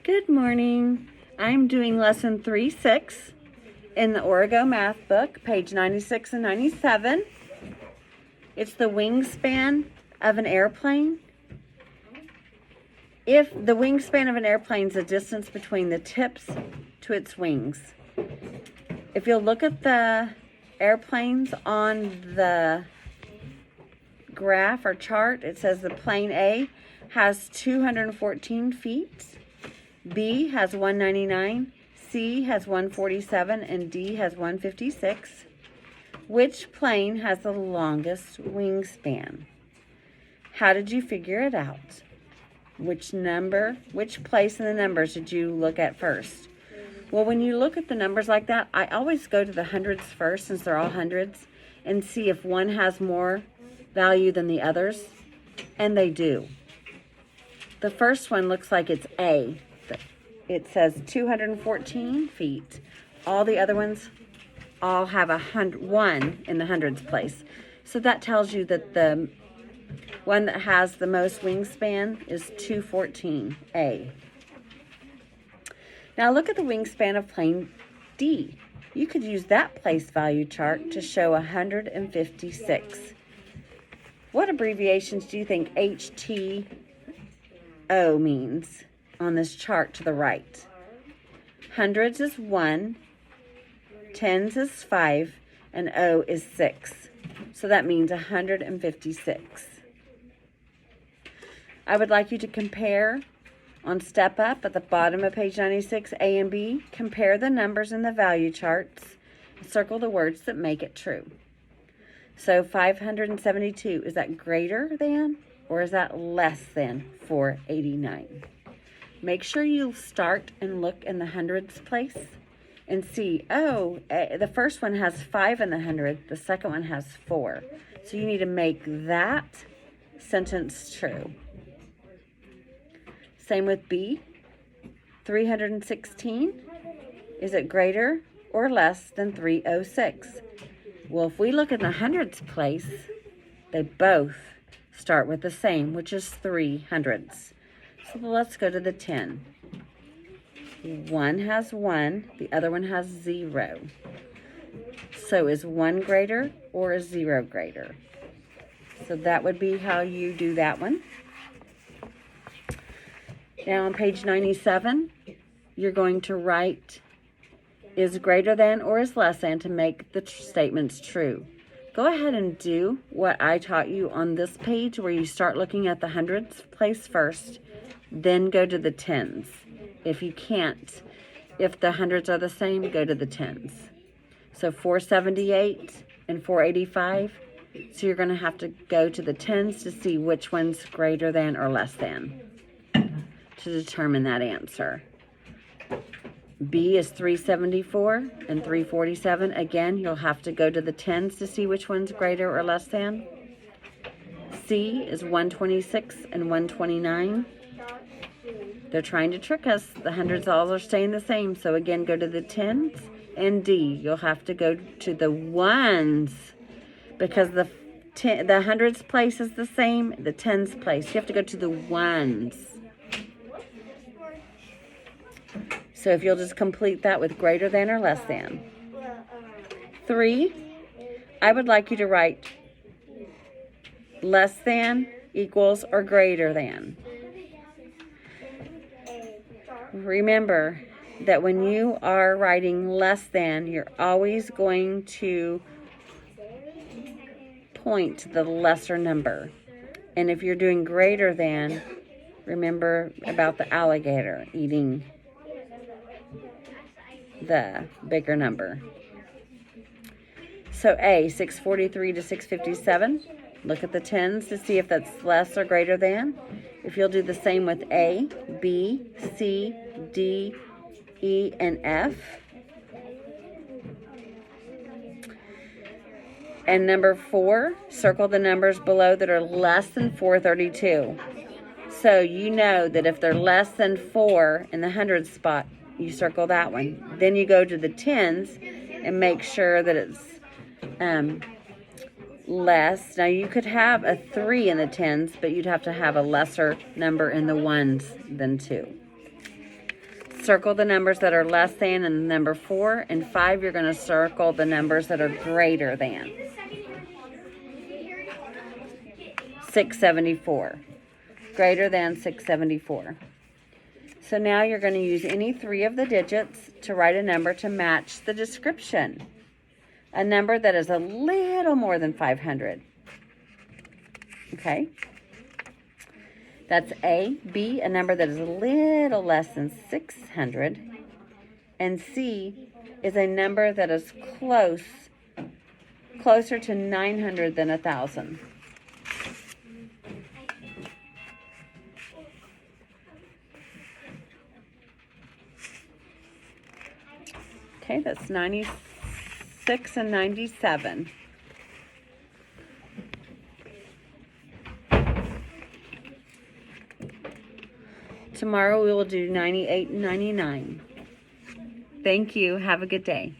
Good morning. I'm doing lesson 3-6 in the Origo math book, page 96 and 97. It's the wingspan of an airplane. If the wingspan of an airplane is the distance between the tips to its wings. If you'll look at the airplanes on the graph or chart, it says the plane A has 214 feet. B has 199, C has 147, and D has 156. Which plane has the longest wingspan? How did you figure it out? Which place in the numbers did you look at first? Well, when you look at the numbers like that, I always go to the hundreds first, since they're all hundreds, and see if one has more value than the others, and they do. The first one looks like it's A. It says 214 feet. All the other ones all have one in the hundreds place. So that tells you that the one that has the most wingspan is 214A. Now look at the wingspan of plane D. You could use that place value chart to show 156. What abbreviations do you think HTO means on this chart to the right? Hundreds is 1, tens is 5, and O is 6. So that means 156. I would like you to compare on step up at the bottom of page 96, A and B. Compare the numbers in the value charts. Circle the words that make it true. So 572, is that greater than or is that less than 489? Make sure you start and look in the hundreds place and see, the first one has 5 in the hundred, the second one has 4. So you need to make that sentence true. Same with B, 316. Is it greater or less than 306? Well, if we look in the hundreds place, they both start with the same, which is 3 hundredths. So let's go to the 10. One has 1, the other one has 0. So is 1 greater or is 0 greater? So that would be how you do that one. Now on page 97, you're going to write is greater than or is less than to make the statements true. Go ahead and do what I taught you on this page, where you start looking at the hundreds place first, then go to the tens. If you can't, if the hundreds are the same, go to the tens. So 478 and 485, so you're going to have to go to the tens to see which one's greater than or less than to determine that answer. B is 374 and 347. Again, you'll have to go to the tens to see which one's greater or less than. C is 126 and 129. They're trying to trick us. The hundreds all are staying the same. So again, go to the tens. And D, you'll have to go to the ones, because the hundreds place is the same, the tens place. You have to go to the ones. So if you'll just complete that with greater than or less than. 3, I would like you to write less than, equals, or greater than. Remember that when you are writing less than, you're always going to point to the lesser number. And if you're doing greater than, remember about the alligator eating the bigger number. So A, 643 to 657. Look at the tens to see if that's less or greater than. If you'll do the same with A, B, C, D, E, and F. And number 4, circle the numbers below that are less than 432. So you know that if they're less than 4 in the hundreds spot, you circle that one. Then you go to the tens and make sure that it's less. Now you could have a 3 in the tens, but you'd have to have a lesser number in the ones than 2. circle the numbers that are less than and the number 4. And 5, you're going to circle the numbers that are greater than. 674. Greater than 674. So now you're going to use any 3 of the digits to write a number to match the description. A number that is a little more than 500. Okay? That's A. B, a number that is a little less than 600. And C is a number that is closer to 900 than 1,000. Okay, that's 96 and 97. Tomorrow we will do 98 and 99. Thank you. Have a good day.